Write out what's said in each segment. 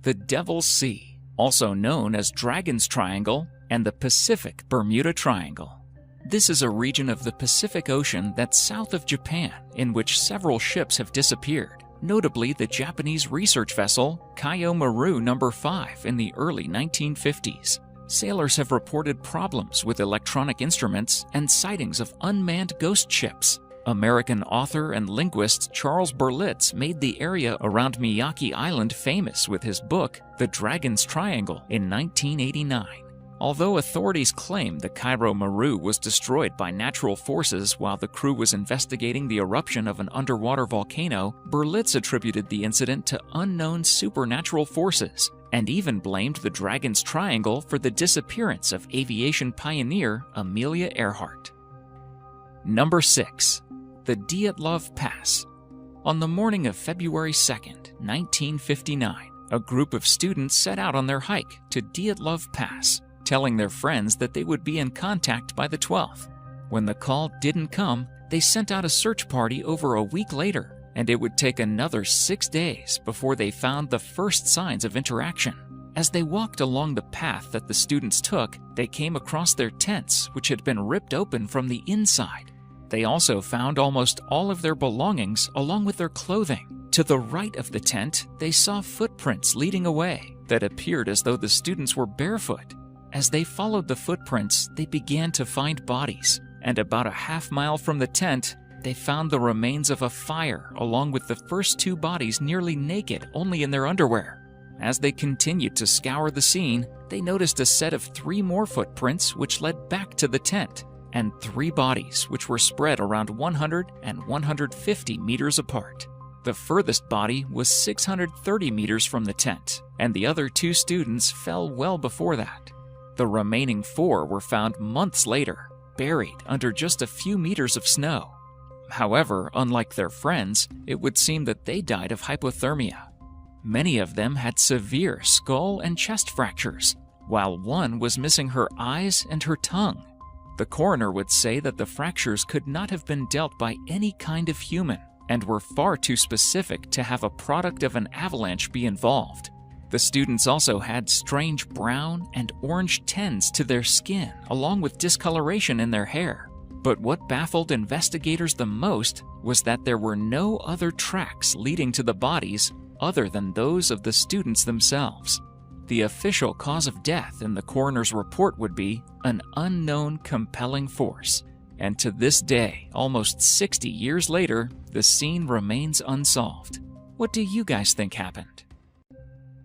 The Devil's Sea, also known as Dragon's Triangle and the Pacific Bermuda Triangle. This is a region of the Pacific Ocean that's south of Japan in which several ships have disappeared, notably the Japanese research vessel Kaio Maru No. 5 in the early 1950s. Sailors have reported problems with electronic instruments and sightings of unmanned ghost ships. American author and linguist Charles Berlitz made the area around Miyake Island famous with his book, The Dragon's Triangle, in 1989. Although authorities claim the Kaio Maru was destroyed by natural forces while the crew was investigating the eruption of an underwater volcano, Berlitz attributed the incident to unknown supernatural forces and even blamed the Dragon's Triangle for the disappearance of aviation pioneer Amelia Earhart. Number 6. The Dyatlov Pass. On the morning of February 2, 1959, a group of students set out on their hike to Dyatlov Pass, telling their friends that they would be in contact by the 12th. When the call didn't come, they sent out a search party over a week later, and it would take another 6 days before they found the first signs of interaction. As they walked along the path that the students took, they came across their tents, which had been ripped open from the inside. They also found almost all of their belongings along with their clothing. To the right of the tent, they saw footprints leading away that appeared as though the students were barefoot. As they followed the footprints, they began to find bodies, and about a half-mile from the tent, they found the remains of a fire along with the first 2 bodies nearly naked, only in their underwear. As they continued to scour the scene, they noticed a set of 3 more footprints which led back to the tent, and 3 bodies which were spread around 100 and 150 meters apart. The furthest body was 630 meters from the tent, and the other 2 students fell well before that. The remaining 4 were found months later, buried under just a few meters of snow. However, unlike their friends, it would seem that they died of hypothermia. Many of them had severe skull and chest fractures, while one was missing her eyes and her tongue. The coroner would say that the fractures could not have been dealt by any kind of human and were far too specific to have a product of an avalanche be involved. The students also had strange brown and orange tints to their skin, along with discoloration in their hair. But what baffled investigators the most was that there were no other tracks leading to the bodies other than those of the students themselves. The official cause of death in the coroner's report would be an unknown compelling force. And to this day, almost 60 years later, the scene remains unsolved. What do you guys think happened?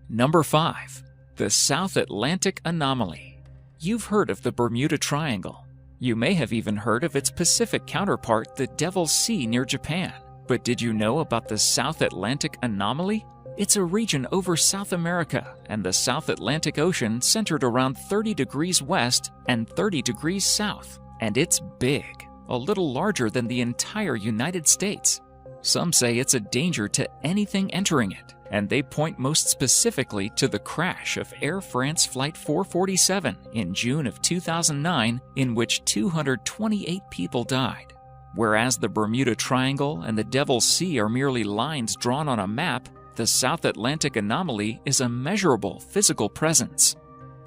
Number 5. The South Atlantic Anomaly. You've heard of the Bermuda Triangle. You may have even heard of its Pacific counterpart, the Devil's Sea near Japan. But did you know about the South Atlantic Anomaly? It's a region over South America and the South Atlantic Ocean centered around 30 degrees west and 30 degrees south. And it's big, a little larger than the entire United States. Some say it's a danger to anything entering it, and they point most specifically to the crash of Air France Flight 447 in June of 2009, in which 228 people died. Whereas the Bermuda Triangle and the Devil's Sea are merely lines drawn on a map, the South Atlantic Anomaly is a measurable physical presence.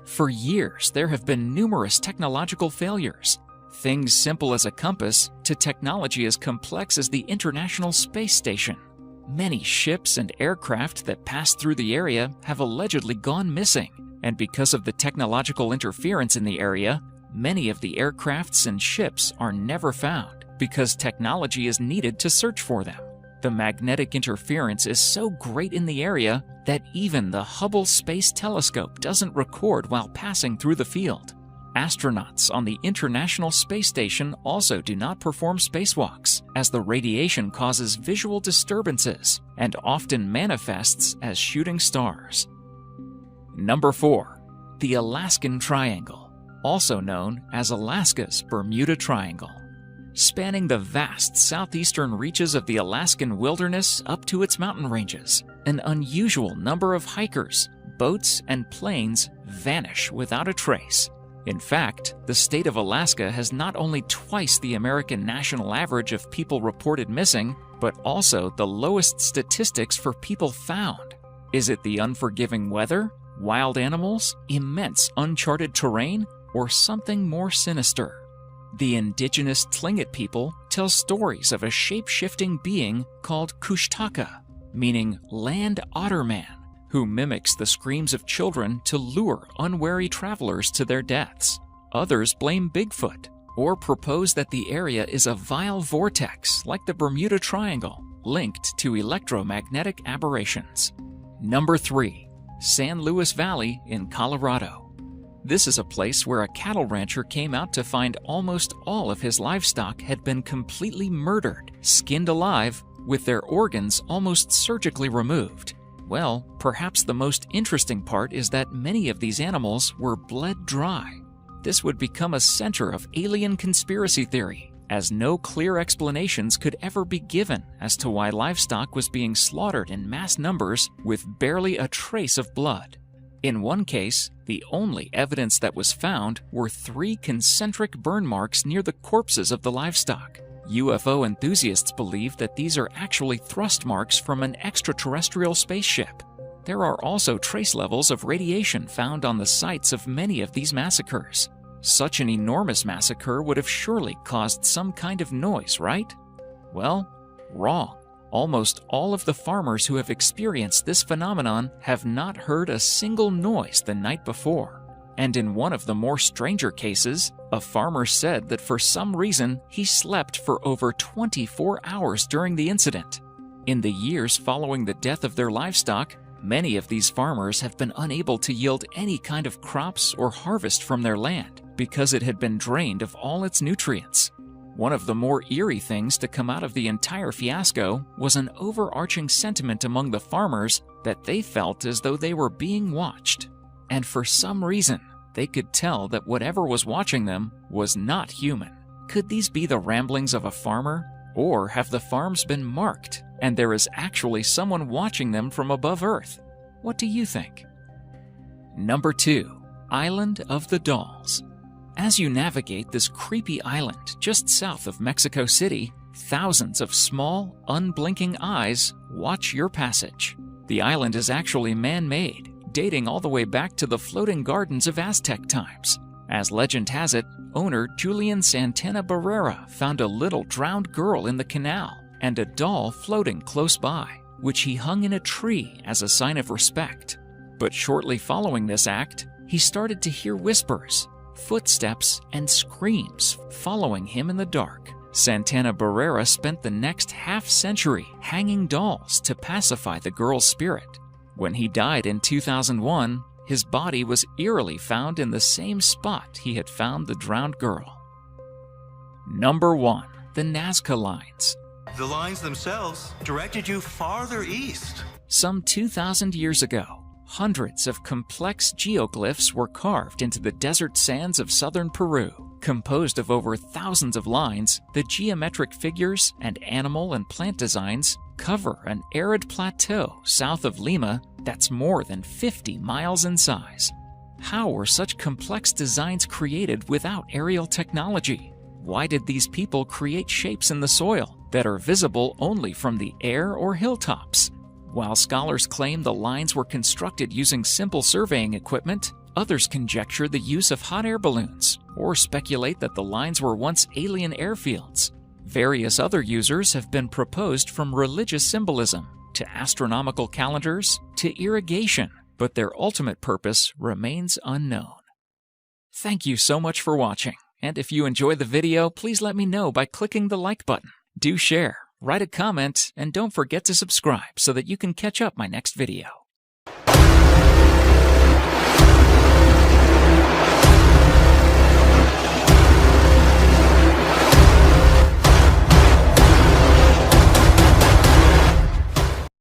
For years, there have been numerous technological failures. Things simple as a compass to technology as complex as the International Space Station. Many ships and aircraft that pass through the area have allegedly gone missing, and because of the technological interference in the area, many of the aircrafts and ships are never found because technology is needed to search for them. The magnetic interference is so great in the area that even the Hubble Space Telescope doesn't record while passing through the field. Astronauts on the International Space Station also do not perform spacewalks, as the radiation causes visual disturbances and often manifests as shooting stars. Number 4. The Alaskan Triangle, also known as Alaska's Bermuda Triangle. Spanning the vast southeastern reaches of the Alaskan wilderness up to its mountain ranges, an unusual number of hikers, boats, and planes vanish without a trace. In fact, the state of Alaska has not only twice the American national average of people reported missing, but also the lowest statistics for people found. Is it the unforgiving weather, wild animals, immense uncharted terrain, or something more sinister? The indigenous Tlingit people tell stories of a shape-shifting being called Kushtaka, meaning land otter man, who mimics the screams of children to lure unwary travelers to their deaths. Others blame Bigfoot, or propose that the area is a vile vortex like the Bermuda Triangle, linked to electromagnetic aberrations. Number 3. San Luis Valley in Colorado. This is a place where a cattle rancher came out to find almost all of his livestock had been completely murdered, skinned alive, with their organs almost surgically removed. Well, perhaps the most interesting part is that many of these animals were bled dry. This would become a center of alien conspiracy theory, as no clear explanations could ever be given as to why livestock was being slaughtered in mass numbers with barely a trace of blood. In one case, the only evidence that was found were 3 concentric burn marks near the corpses of the livestock. UFO enthusiasts believe that these are actually thrust marks from an extraterrestrial spaceship. There are also trace levels of radiation found on the sites of many of these massacres. Such an enormous massacre would have surely caused some kind of noise, right? Well, wrong. Almost all of the farmers who have experienced this phenomenon have not heard a single noise the night before. And in one of the more stranger cases, a farmer said that for some reason he slept for over 24 hours during the incident. In the years following the death of their livestock, many of these farmers have been unable to yield any kind of crops or harvest from their land because it had been drained of all its nutrients. One of the more eerie things to come out of the entire fiasco was an overarching sentiment among the farmers that they felt as though they were being watched. And for some reason, they could tell that whatever was watching them was not human. Could these be the ramblings of a farmer? Or have the farms been marked, and there is actually someone watching them from above Earth? What do you think? Number 2. Island of the Dolls. As you navigate this creepy island just south of Mexico City, thousands of small, unblinking eyes watch your passage. The island is actually man-made, dating all the way back to the floating gardens of Aztec times. As legend has it, owner Julian Santana Barrera found a little drowned girl in the canal and a doll floating close by, which he hung in a tree as a sign of respect. But shortly following this act, he started to hear whispers, footsteps, and screams following him in the dark. Santana Barrera spent the next half-century hanging dolls to pacify the girl's spirit. When he died in 2001, his body was eerily found in the same spot he had found the drowned girl. Number 1. The Nazca Lines. The lines themselves directed you farther east. Some 2,000 years ago, hundreds of complex geoglyphs were carved into the desert sands of southern Peru. Composed of over thousands of lines, the geometric figures and animal and plant designs cover an arid plateau south of Lima that's more than 50 miles in size. How were such complex designs created without aerial technology? Why did these people create shapes in the soil that are visible only from the air or hilltops? While scholars claim the lines were constructed using simple surveying equipment, others conjecture the use of hot air balloons or speculate that the lines were once alien airfields. Various other users have been proposed, from religious symbolism to astronomical calendars to irrigation, but their ultimate purpose remains unknown. Thank you so much for watching, and if you enjoyed the video, please let me know by clicking the like button. Do share, write a comment, and don't forget to subscribe so that you can catch up my next video.